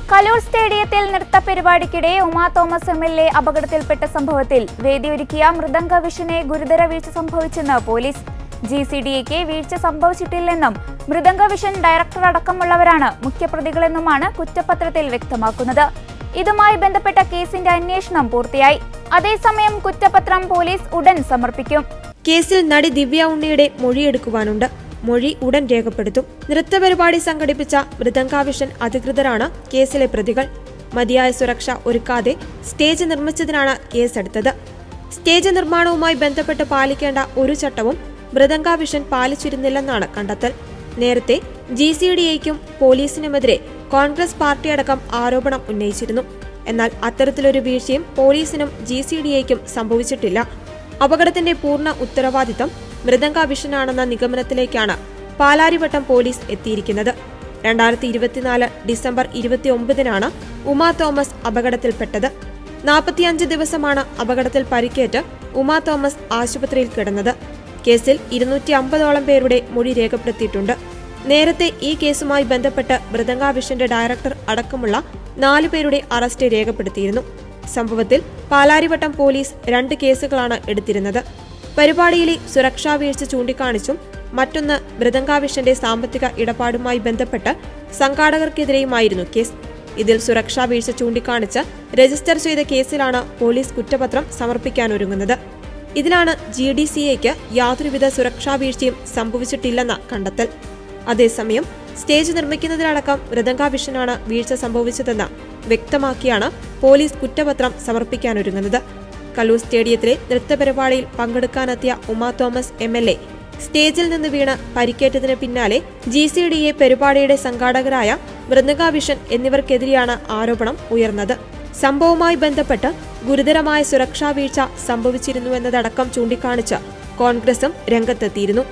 കലൂർ സ്റ്റേഡിയത്തിൽ നൃത്ത പരിപാടിക്കിടെ Uma Thomas MLA അപകടത്തിൽപ്പെട്ട സംഭവത്തിൽ വേദിയൊരുക്കിയ മൃദംഗ വിഷനെ ഗുരുതര വീഴ്ച സംഭവിച്ചെന്ന് പോലീസ്. GCDAക്ക് വീഴ്ച സംഭവിച്ചിട്ടില്ലെന്നും മൃദംഗ വിഷൻ ഡയറക്ടർ അടക്കമുള്ളവരാണ് മുഖ്യപ്രതികളെന്നുമാണ് കുറ്റപത്രത്തിൽ വ്യക്തമാക്കുന്നത്. ഇതുമായി ബന്ധപ്പെട്ട കേസിന്റെ അന്വേഷണം പൂർത്തിയായി. അതേസമയം കുറ്റപത്രം പോലീസ് ഉടൻ സമർപ്പിക്കും. കേസിൽ നടി ദിവ്യ ഉണ്ണിയുടെ മൊഴിയെടുക്കുവാനുണ്ട്. മൊഴി ഉടൻ രേഖപ്പെടുത്തും. നൃത്തപരിപാടി സംഘടിപ്പിച്ച മൃദംഗാവിഷൻ അധികൃതരാണ് കേസിലെ പ്രതികൾ. മതിയായ സുരക്ഷ ഒരുക്കാതെ സ്റ്റേജ് നിർമ്മിച്ചതിനാണ് കേസെടുത്തത്. സ്റ്റേജ് നിർമ്മാണവുമായി ബന്ധപ്പെട്ട് പാലിക്കേണ്ട ഒരു ചട്ടവും മൃദംഗാവിഷൻ പാലിച്ചിരുന്നില്ലെന്നാണ് കണ്ടെത്തൽ. നേരത്തെ GCDAയ്ക്കും പോലീസിനുമെതിരെ കോൺഗ്രസ് പാർട്ടിയടക്കം ആരോപണം ഉന്നയിച്ചിരുന്നു. എന്നാൽ അത്തരത്തിലൊരു വീഴ്ചയും പോലീസിനും GCDAയ്ക്കും സംഭവിച്ചിട്ടില്ല. അപകടത്തിന്റെ പൂർണ്ണ ഉത്തരവാദിത്തം മൃദംഗാവിഷനാണെന്ന നിഗമനത്തിലേക്കാണ് പാലാരിവട്ടം പോലീസ് എത്തിയിരിക്കുന്നത്. 2024 ഡിസംബർ 29-നാണ് ഉമാ തോമസ് അപകടത്തിൽപ്പെട്ടത്. 45 ദിവസമാണ് അപകടത്തിൽ പരിക്കേറ്റ് ഉമാ തോമസ് ആശുപത്രിയിൽ കിടന്നത്. കേസിൽ 250ഓളം പേരുടെ മൊഴി രേഖപ്പെടുത്തിയിട്ടുണ്ട്. നേരത്തെ ഈ കേസുമായി ബന്ധപ്പെട്ട് മൃദംഗാവിഷന്റെ ഡയറക്ടർ അടക്കമുള്ള 4 പേരുടെ അറസ്റ്റ് രേഖപ്പെടുത്തിയിരുന്നു. സംഭവത്തിൽ പാലാരിവട്ടം പോലീസ് 2 കേസുകളാണ് എടുത്തിരുന്നത്. പരിപാടിയിലെ സുരക്ഷാ വീഴ്ച ചൂണ്ടിക്കാണിച്ചും മറ്റൊന്ന് മൃദംഗാവിഷന്റെ സാമ്പത്തിക ഇടപാടുമായി ബന്ധപ്പെട്ട് സംഘാടകർക്കെതിരെയുമായിരുന്നു കേസ്. ഇതിൽ സുരക്ഷാ വീഴ്ച ചൂണ്ടിക്കാണിച്ച് രജിസ്റ്റർ ചെയ്ത കേസിലാണ് പോലീസ് കുറ്റപത്രം സമർപ്പിക്കാനൊരുങ്ങുന്നത്. ഇതിലാണ് GDCAയ്ക്ക് യാതൊരുവിധ സുരക്ഷാ വീഴ്ചയും സംഭവിച്ചിട്ടില്ലെന്ന കണ്ടെത്തൽ. അതേസമയം സ്റ്റേജ് നിർമ്മിക്കുന്നതിലടക്കം മൃദംഗാവിഷനാണ് വീഴ്ച സംഭവിച്ചതെന്ന് വ്യക്തമാക്കിയാണ് പോലീസ് കുറ്റപത്രം സമർപ്പിക്കാനൊരുങ്ങുന്നത്. കലൂർ സ്റ്റേഡിയത്തിലെ നൃത്തപരിപാടിയിൽ പങ്കെടുക്കാനെത്തിയ ഉമാ തോമസ് M.L.A സ്റ്റേജിൽ നിന്ന് വീണ് പരിക്കേറ്റതിന് പിന്നാലെ GCDA പരിപാടിയുടെ സംഘാടകരായ മൃദംഗാവിഷൻ എന്നിവർക്കെതിരെയാണ് ആരോപണം ഉയർന്നത്. സംഭവവുമായി ബന്ധപ്പെട്ട് ഗുരുതരമായ സുരക്ഷാ വീഴ്ച സംഭവിച്ചിരുന്നുവെന്നതടക്കം ചൂണ്ടിക്കാണിച്ച് കോൺഗ്രസും രംഗത്തെത്തിയിരുന്നു.